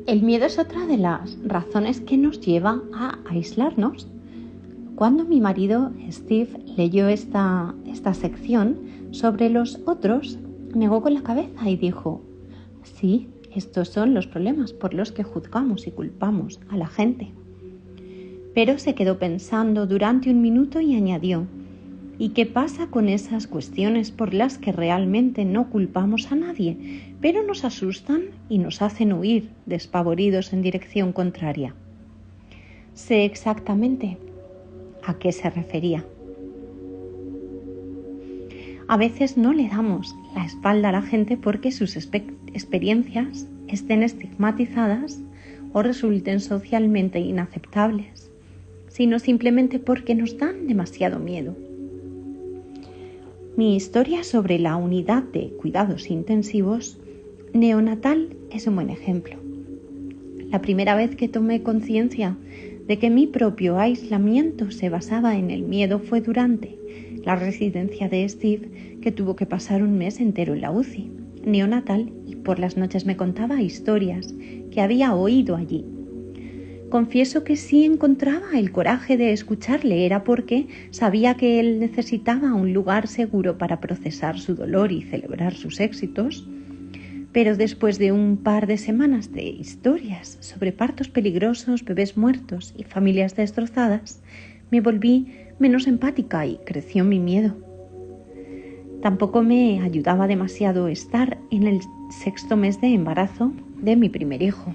El miedo es otra de las razones que nos lleva a aislarnos. Cuando mi marido Steve leyó esta sección sobre los otros, negó con la cabeza y dijo: sí, estos son los problemas por los que juzgamos y culpamos a la gente. Pero se quedó pensando durante un minuto y añadió: ¿y qué pasa con esas cuestiones por las que realmente no culpamos a nadie, pero nos asustan y nos hacen huir despavoridos en dirección contraria? Sé exactamente a qué se refería. A veces no le damos la espalda a la gente porque sus experiencias estén estigmatizadas o resulten socialmente inaceptables, sino simplemente porque nos dan demasiado miedo. Mi historia sobre la unidad de cuidados intensivos neonatal es un buen ejemplo. La primera vez que tomé conciencia de que mi propio aislamiento se basaba en el miedo fue durante la residencia de Steve, que tuvo que pasar un mes entero en la UCI neonatal y por las noches me contaba historias que había oído allí. Confieso que sí encontraba el coraje de escucharle, era porque sabía que él necesitaba un lugar seguro para procesar su dolor y celebrar sus éxitos. Pero después de un par de semanas de historias sobre partos peligrosos, bebés muertos y familias destrozadas, me volví menos empática y creció mi miedo. Tampoco me ayudaba demasiado estar en el 6º mes de embarazo de mi primer hijo.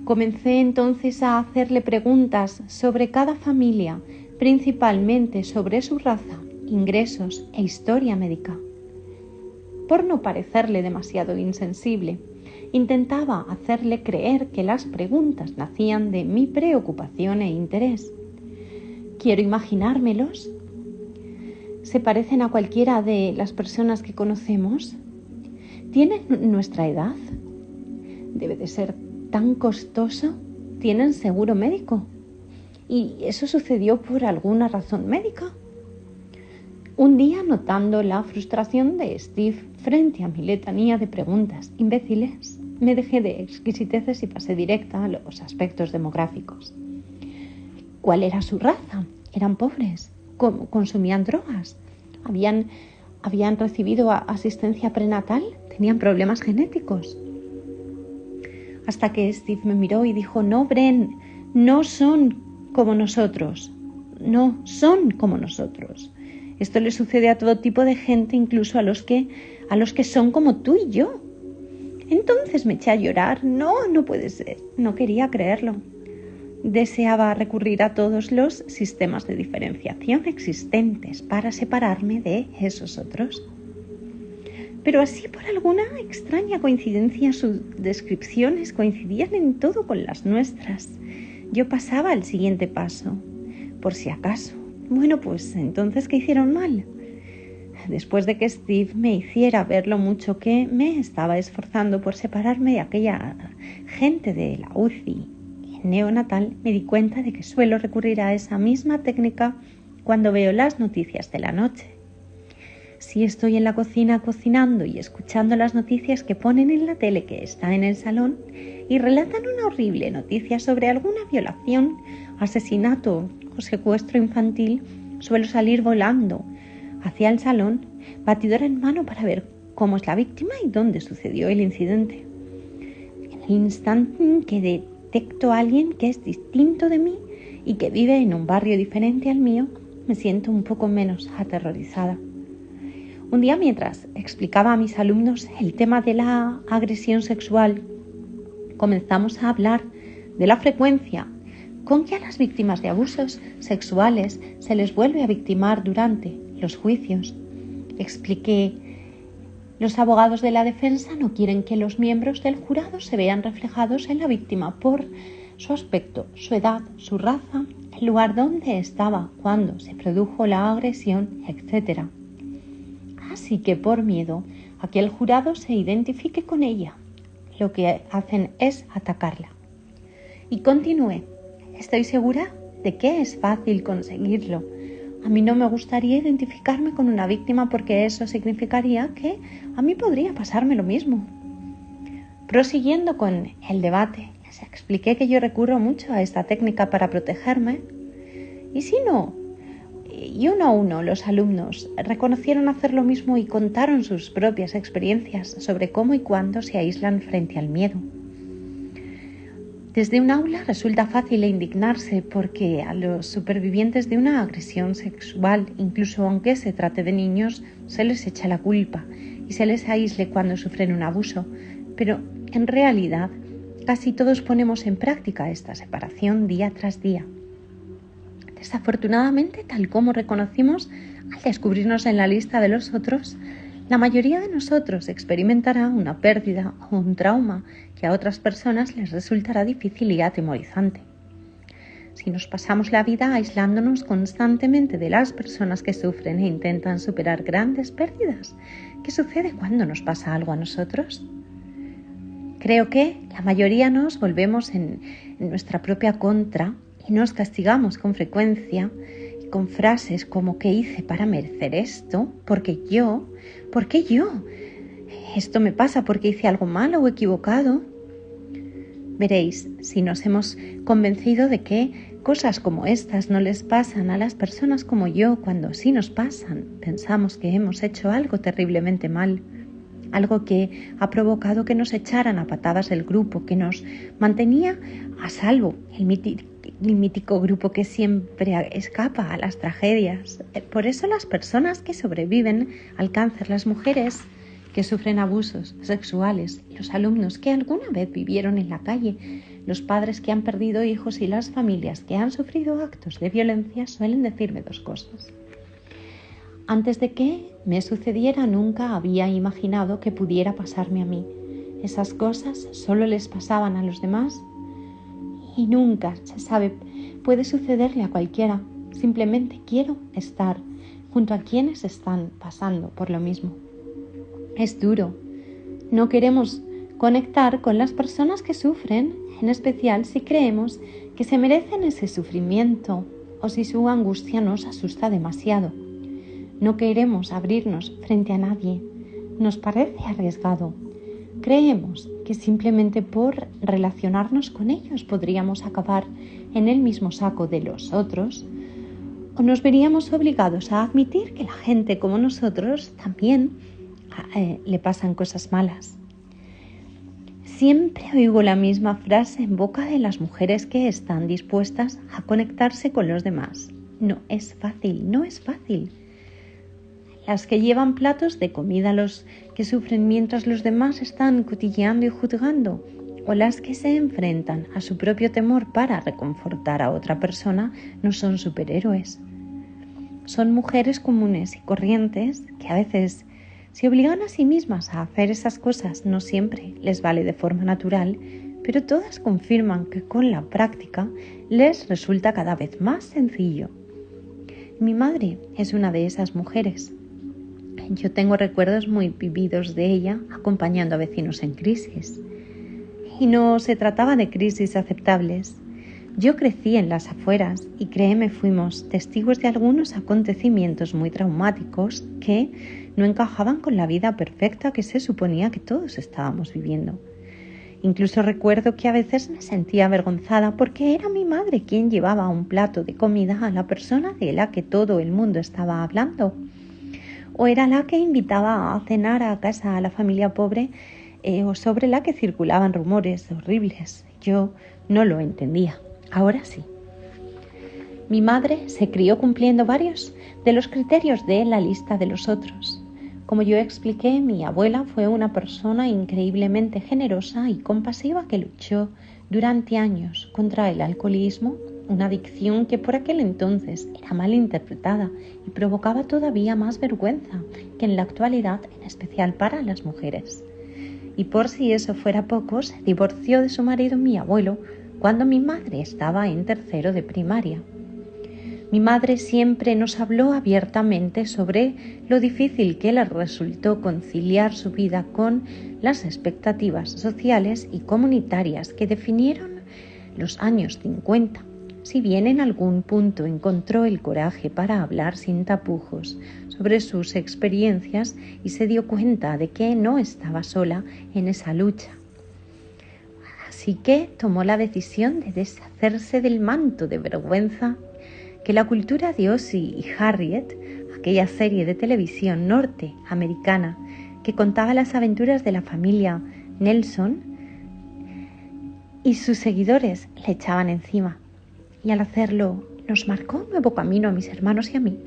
Comencé entonces a hacerle preguntas sobre cada familia, principalmente sobre su raza, ingresos e historia médica. Por no parecerle demasiado insensible, intentaba hacerle creer que las preguntas nacían de mi preocupación e interés. Quiero imaginármelos. ¿Se parecen a cualquiera de las personas que conocemos? ¿Tienen nuestra edad? Debe de ser tan costoso. ¿Tienen seguro médico? ¿Y eso sucedió por alguna razón médica? Un día, notando la frustración de Steve frente a mi letanía de preguntas imbéciles, me dejé de exquisiteces y pasé directa a los aspectos demográficos. ¿Cuál era su raza? ¿Eran pobres? ¿Consumían drogas? ¿Habían recibido asistencia prenatal? ¿Tenían problemas genéticos? Hasta que Steve me miró y dijo: no, Bren, no son como nosotros. No son como nosotros. Esto le sucede a todo tipo de gente, incluso a los que son como tú y yo. Entonces me eché a llorar. No puede ser. No quería creerlo. Deseaba recurrir a todos los sistemas de diferenciación existentes para separarme de esos otros. Pero así, por alguna extraña coincidencia, sus descripciones coincidían en todo con las nuestras. Yo pasaba al siguiente paso, por si acaso. Bueno, pues entonces, ¿qué hicieron mal? Después de que Steve me hiciera ver lo mucho que me estaba esforzando por separarme de aquella gente de la UCI neonatal, me di cuenta de que suelo recurrir a esa misma técnica cuando veo las noticias de la noche. Si estoy en la cocina cocinando y escuchando las noticias que ponen en la tele que está en el salón y relatan una horrible noticia sobre alguna violación, asesinato o secuestro infantil, suelo salir volando hacia el salón, batidora en mano, para ver cómo es la víctima y dónde sucedió el incidente. En el instante en que detecto a alguien que es distinto de mí y que vive en un barrio diferente al mío, me siento un poco menos aterrorizada. Un día, mientras explicaba a mis alumnos el tema de la agresión sexual, comenzamos a hablar de la frecuencia con que a las víctimas de abusos sexuales se les vuelve a victimar durante los juicios. Expliqué: los abogados de la defensa no quieren que los miembros del jurado se vean reflejados en la víctima por su aspecto, su edad, su raza, el lugar donde estaba, cuando se produjo la agresión, etc. Así que, por miedo a que el jurado se identifique con ella, lo que hacen es atacarla. Y continué: estoy segura de que es fácil conseguirlo. A mí no me gustaría identificarme con una víctima porque eso significaría que a mí podría pasarme lo mismo. Prosiguiendo con el debate, les expliqué que yo recurro mucho a esta técnica para protegerme. Y si no, y uno a uno los alumnos reconocieron hacer lo mismo y contaron sus propias experiencias sobre cómo y cuándo se aíslan frente al miedo. Desde un aula resulta fácil indignarse porque a los supervivientes de una agresión sexual, incluso aunque se trate de niños, se les echa la culpa y se les aísle cuando sufren un abuso. Pero en realidad, casi todos ponemos en práctica esta separación día tras día. Desafortunadamente, tal como reconocimos al descubrirnos en la lista de los otros, la mayoría de nosotros experimentará una pérdida o un trauma que a otras personas les resultará difícil y atemorizante. Si nos pasamos la vida aislándonos constantemente de las personas que sufren e intentan superar grandes pérdidas, ¿qué sucede cuando nos pasa algo a nosotros? Creo que la mayoría nos volvemos en nuestra propia contra y nos castigamos con frecuencia y con frases como ¿qué hice para merecer esto? ¿Por qué yo? ¿Esto me pasa porque hice algo malo o equivocado? Veréis, si nos hemos convencido de que cosas como estas no les pasan a las personas como yo, cuando sí nos pasan, pensamos que hemos hecho algo terriblemente mal. Algo que ha provocado que nos echaran a patadas del grupo, que nos mantenía a salvo, el mítico grupo que siempre escapa a las tragedias. Por eso las personas que sobreviven al cáncer, las mujeres que sufren abusos sexuales, los alumnos que alguna vez vivieron en la calle, los padres que han perdido hijos y las familias que han sufrido actos de violencia suelen decirme dos cosas. Antes de que me sucediera, nunca había imaginado que pudiera pasarme a mí. Esas cosas solo les pasaban a los demás y nunca se sabe, puede sucederle a cualquiera. Simplemente quiero estar junto a quienes están pasando por lo mismo. Es duro. No queremos conectar con las personas que sufren, en especial si creemos que se merecen ese sufrimiento o si su angustia nos asusta demasiado. No queremos abrirnos frente a nadie. Nos parece arriesgado. Creemos que simplemente por relacionarnos con ellos podríamos acabar en el mismo saco de los otros, o nos veríamos obligados a admitir que la gente como nosotros también le pasan cosas malas. Siempre oigo la misma frase en boca de las mujeres que están dispuestas a conectarse con los demás. No es fácil. Las que llevan platos de comida a los que sufren mientras los demás están cotilleando y juzgando, o las que se enfrentan a su propio temor para reconfortar a otra persona, no son superhéroes. Son mujeres comunes y corrientes que a veces se obligan a sí mismas a hacer esas cosas. No siempre les vale de forma natural, pero todas confirman que con la práctica les resulta cada vez más sencillo. Mi madre es una de esas mujeres. Yo tengo recuerdos muy vividos de ella acompañando a vecinos en crisis. Y no se trataba de crisis aceptables. Yo crecí en las afueras y créeme, fuimos testigos de algunos acontecimientos muy traumáticos que no encajaban con la vida perfecta que se suponía que todos estábamos viviendo. Incluso recuerdo que a veces me sentía avergonzada porque era mi madre quien llevaba un plato de comida a la persona de la que todo el mundo estaba hablando. O era la que invitaba a cenar a casa a la familia pobre o sobre la que circulaban rumores horribles. Yo no lo entendía. Ahora sí. Mi madre se crió cumpliendo varios de los criterios de la lista de los otros. Como yo expliqué, mi abuela fue una persona increíblemente generosa y compasiva que luchó durante años contra el alcoholismo, una adicción que por aquel entonces era mal interpretada y provocaba todavía más vergüenza que en la actualidad, en especial para las mujeres. Y por si eso fuera poco, se divorció de su marido, mi abuelo, cuando mi madre estaba en tercero de primaria. Mi madre siempre nos habló abiertamente sobre lo difícil que le resultó conciliar su vida con las expectativas sociales y comunitarias que definieron los años 50. Si bien en algún punto encontró el coraje para hablar sin tapujos sobre sus experiencias y se dio cuenta de que no estaba sola en esa lucha. Así que tomó la decisión de deshacerse del manto de vergüenza que la cultura de Ozzie y Harriet, aquella serie de televisión norteamericana que contaba las aventuras de la familia Nelson, y sus seguidores le echaban encima. Y al hacerlo, nos marcó un nuevo camino a mis hermanos y a mí.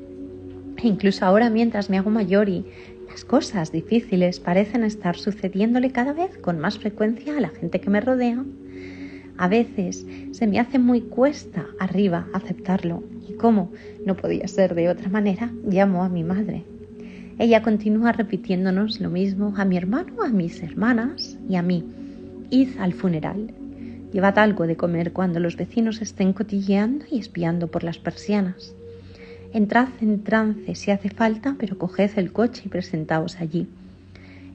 E incluso ahora, mientras me hago mayor y las cosas difíciles parecen estar sucediéndole cada vez con más frecuencia a la gente que me rodea, a veces se me hace muy cuesta arriba aceptarlo. Y como no podía ser de otra manera, llamo a mi madre. Ella continúa repitiéndonos lo mismo a mi hermano, a mis hermanas y a mí. Id al funeral. Llevad algo de comer cuando los vecinos estén cotilleando y espiando por las persianas. Entrad en trance si hace falta, pero coged el coche y presentaos allí.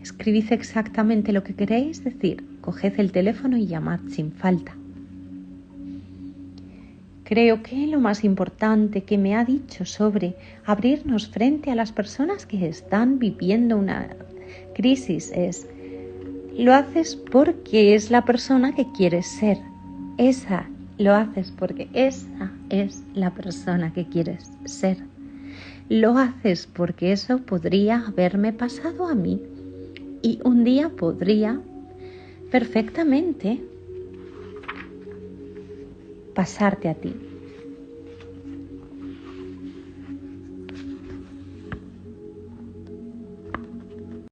Escribid exactamente lo que queréis decir, coged el teléfono y llamad sin falta. Creo que lo más importante que me ha dicho sobre abrirnos frente a las personas que están viviendo una crisis es: lo haces porque es la persona que quieres ser. Lo haces porque esa es la persona que quieres ser. Lo haces porque eso podría haberme pasado a mí y un día podría perfectamente pasarte a ti.